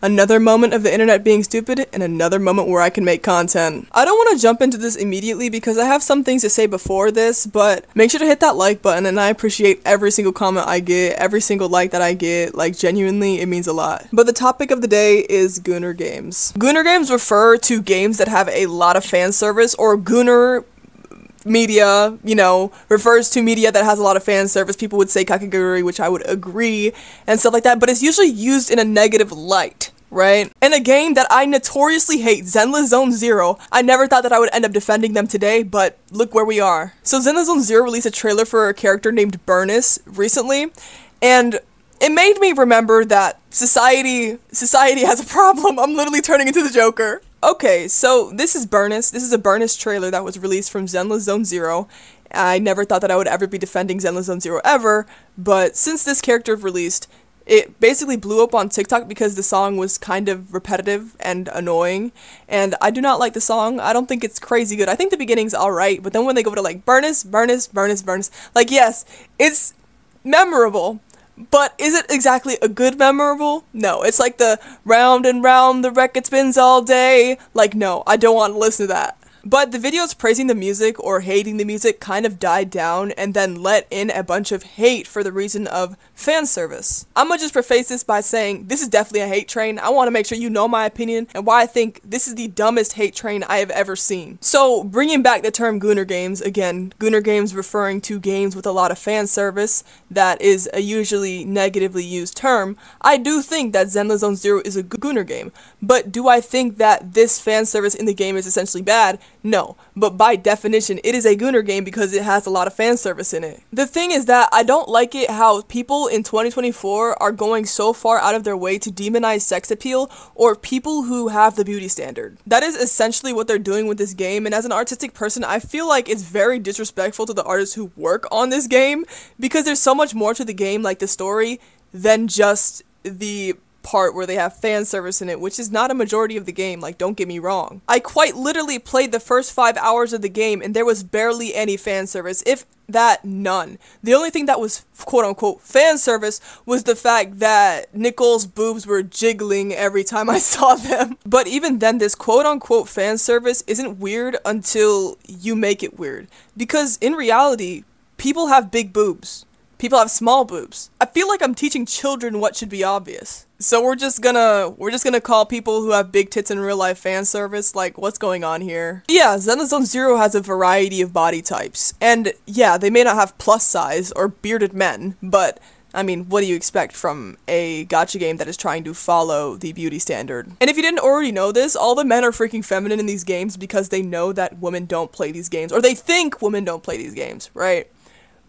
Another moment of the internet being stupid, and another moment where I can make content. I don't want to jump into this immediately because I have some things to say before this, but make sure to hit that like button, and I appreciate every single comment I get, every single like that I get. Like, genuinely, it means a lot. But the topic of the day is Gooner Games. Gooner Games refer to games that have a lot of fan service, or Gooner media, you know, refers to media that has a lot of fan service. People would say kakiguri, which I would agree, and stuff like that, but it's usually used in a negative light, right? In a game that I notoriously hate, Zenless Zone Zero, I never thought that I would end up defending them today, but look where we are. So Zenless Zone Zero released a trailer for a character named Burnus recently, and it made me remember that society has a problem. I'm literally turning into the Joker. Okay, so this is Burnus. This is a Burnus trailer that was released from Zenless Zone Zero. I never thought that I would ever be defending Zenless Zone Zero ever, but since this character released, it basically blew up on TikTok because the song was kind of repetitive and annoying, and I do not like the song. I don't think it's crazy good. I think the beginning's alright, but then when they go to like Burnus, like, yes, it's memorable. But is it exactly a good memorable? No, it's like the round and round the record spins all day. Like, no, I don't want to listen to that. But the videos praising the music or hating the music kind of died down and then let in a bunch of hate for the reason of fan service. I'm gonna just preface this by saying this is definitely a hate train. I want to make sure you know my opinion and why I think this is the dumbest hate train I have ever seen. So bringing back the term Gooner Games, again, Gooner Games referring to games with a lot of fan service, that is a usually negatively used term. I do think that Zenless Zone Zero is a Gooner game, but do I think that this fan service in the game is essentially bad? No, but by definition, it is a Gooner game because it has a lot of fan service in it. The thing is that I don't like it how people in 2024 are going so far out of their way to demonize sex appeal or people who have the beauty standard. That is essentially what they're doing with this game, and as an artistic person, I feel like it's very disrespectful to the artists who work on this game because there's so much more to the game, like the story, than just the part where they have fan service in it, which is not a majority of the game, like, don't get me wrong. I quite literally played the first 5 hours of the game and there was barely any fan service, if that, none. The only thing that was quote-unquote fan service was the fact that Nicole's boobs were jiggling every time I saw them. But even then, this quote-unquote fan service isn't weird until you make it weird, because in reality, people have big boobs. People have small boobs. I feel like I'm teaching children what should be obvious. So we're just gonna call people who have big tits in real life fan service. Like, what's going on here? Yeah, Zenless Zone Zero has a variety of body types. And yeah, they may not have plus size or bearded men, but I mean, what do you expect from a gacha game that is trying to follow the beauty standard? And if you didn't already know this, all the men are freaking feminine in these games because they know that women don't play these games, or they think women don't play these games, right?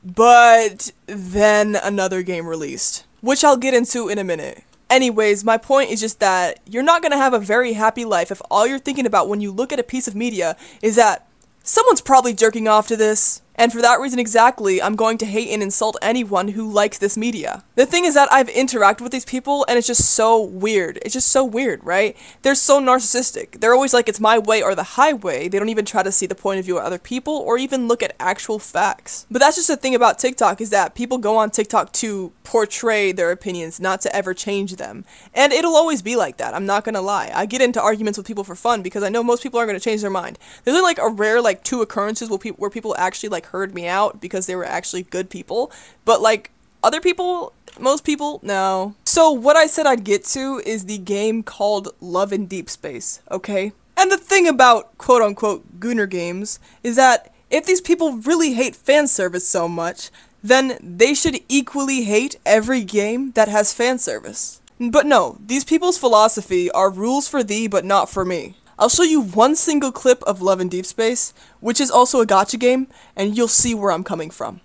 But then another game released, which I'll get into in a minute. Anyways, my point is just that you're not gonna have a very happy life if all you're thinking about when you look at a piece of media is that someone's probably jerking off to this. And for that reason exactly, I'm going to hate and insult anyone who likes this media. The thing is that I've interacted with these people and it's just so weird. It's just so weird, right? They're so narcissistic. They're always like, it's my way or the highway. They don't even try to see the point of view of other people or even look at actual facts. But that's just the thing about TikTok, is that people go on TikTok to portray their opinions, not to ever change them. And it'll always be like that, I'm not gonna lie. I get into arguments with people for fun because I know most people aren't gonna change their mind. There's only like a rare like 2 occurrences where people actually like heard me out because they were actually good people, but like other people, most people, no. So what I said I'd get to is the game called Love in Deep Space, okay? And the thing about quote-unquote Gooner Games is that if these people really hate fan service so much, then they should equally hate every game that has fan service. But no, these people's philosophy are rules for thee but not for me. I'll show you one single clip of Love in Deep Space, which is also a gacha game, and you'll see where I'm coming from.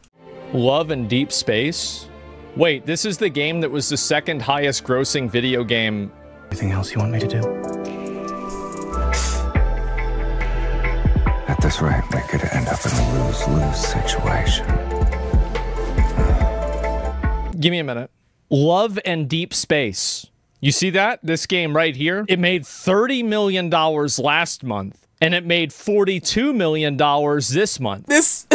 Love in Deep Space? Wait, this is the game that was the 2nd highest grossing video game. Anything else you want me to do? At this rate, we could end up in a lose-lose situation. Give me a minute. Love and Deep Space. You see that? This game right here? It made $30 million last month, and it made $42 million this month. This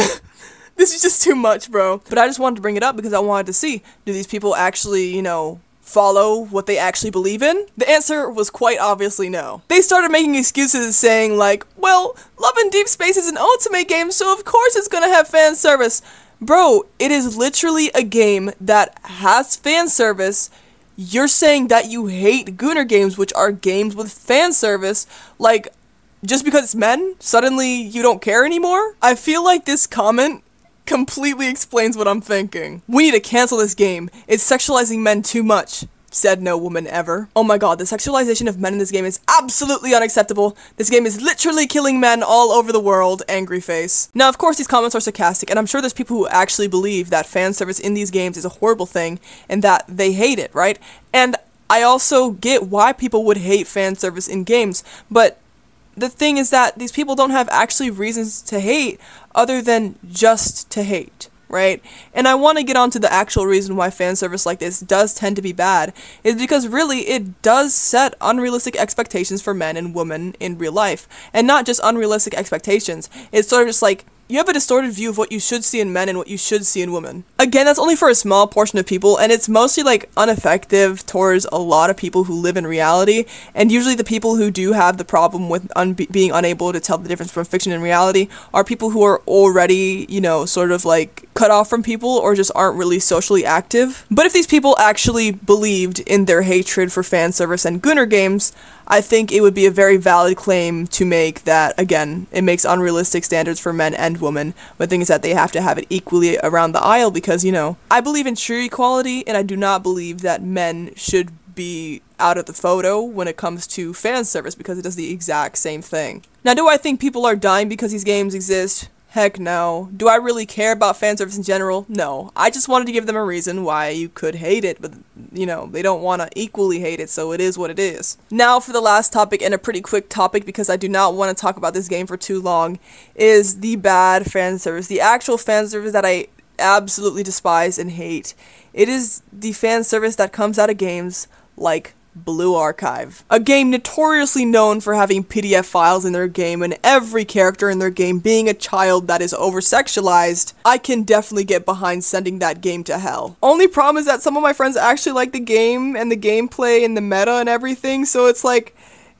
is just too much, bro. But I just wanted to bring it up because I wanted to see, do these people actually, you know, follow what they actually believe in? The answer was quite obviously no. They started making excuses saying like, well, Love and Deep Space is an ultimate game, so of course it's gonna have fan service. Bro, it is literally a game that has fan service. You're saying that you hate Gooner Games, which are games with fan service, like, just because it's men, suddenly you don't care anymore? I feel like this comment completely explains what I'm thinking. We need to cancel this game. It's sexualizing men too much. Said no woman ever. Oh my god, the sexualization of men in this game is absolutely unacceptable. This game is literally killing men all over the world. Angry face. Now, of course, these comments are sarcastic, and I'm sure there's people who actually believe that fan service in these games is a horrible thing, and that they hate it, right? And I also get why people would hate fan service in games, but the thing is that these people don't have actually reasons to hate other than just to hate, right? And I want to get on to the actual reason why fan service like this does tend to be bad, is because really it does set unrealistic expectations for men and women in real life. And not just unrealistic expectations, it's sort of just like, you have a distorted view of what you should see in men and what you should see in women. Again, that's only for a small portion of people, and it's mostly like ineffective towards a lot of people who live in reality, and usually the people who do have the problem with being unable to tell the difference from fiction and reality are people who are already, you know, sort of like cut off from people or just aren't really socially active. But if these people actually believed in their hatred for fan service and Gooner Games, I think it would be a very valid claim to make that, again, it makes unrealistic standards for men and women, but the thing is that they have to have it equally around the aisle because, you know, I believe in true equality, and I do not believe that men should be out of the photo when it comes to fan service because it does the exact same thing. Now, do I think people are dying because these games exist? Heck no. Do I really care about fan service in general? No. I just wanted to give them a reason why you could hate it, but, you know, they don't want to equally hate it, so it is what it is. Now for the last topic, and a pretty quick topic because I do not want to talk about this game for too long, is the bad fan service. The actual fan service that I absolutely despise and hate. It is the fan service that comes out of games like Blue Archive, a game notoriously known for having PDF files in their game and every character in their game being a child that is over-sexualized. I can definitely get behind sending that game to hell. Only problem is that some of my friends actually like the game and the gameplay and the meta and everything, so it's like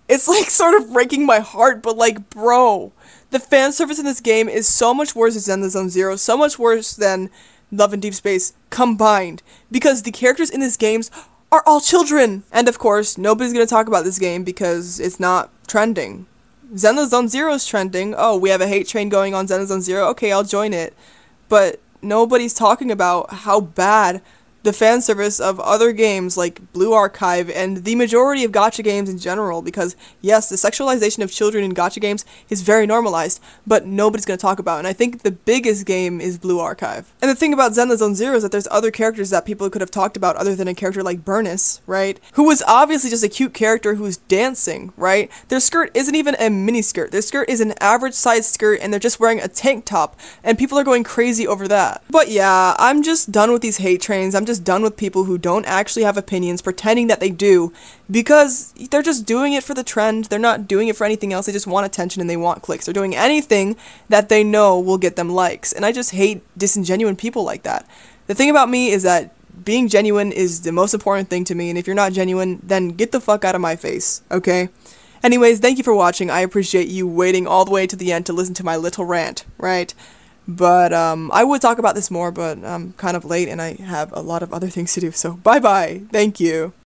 sort of breaking my heart, but like, bro, the fan service in this game is so much worse than Zenless Zone Zero, so much worse than Love and Deep Space combined, because the characters in these games are all children. And of course, nobody's gonna talk about this game because it's not trending. Zenless Zone Zero is trending. Oh, we have a hate train going on Zenless Zone Zero. Okay, I'll join it. But nobody's talking about how bad the fan service of other games like Blue Archive and the majority of gacha games in general, because yes, the sexualization of children in gacha games is very normalized, but nobody's going to talk about it. And I think the biggest game is Blue Archive. And the thing about Zenless Zone Zero is that there's other characters that people could have talked about other than a character like Burnus, right? Who was obviously just a cute character who's dancing, right? Their skirt isn't even a mini skirt. Their skirt is an average size skirt and they're just wearing a tank top, and people are going crazy over that. But yeah, I'm just done with these hate trains. I'm just done with people who don't actually have opinions pretending that they do, because they're just doing it for the trend. They're not doing it for anything else. They just want attention and they want clicks. They're doing anything that they know will get them likes, and I just hate disingenuine people like that. The thing about me is that being genuine is the most important thing to me, and if you're not genuine, then get the fuck out of my face, okay? Anyways, thank you for watching. I appreciate you waiting all the way to the end to listen to my little rant, right? But I would talk about this more, but I'm kind of late and I have a lot of other things to do, so bye-bye. Thank you.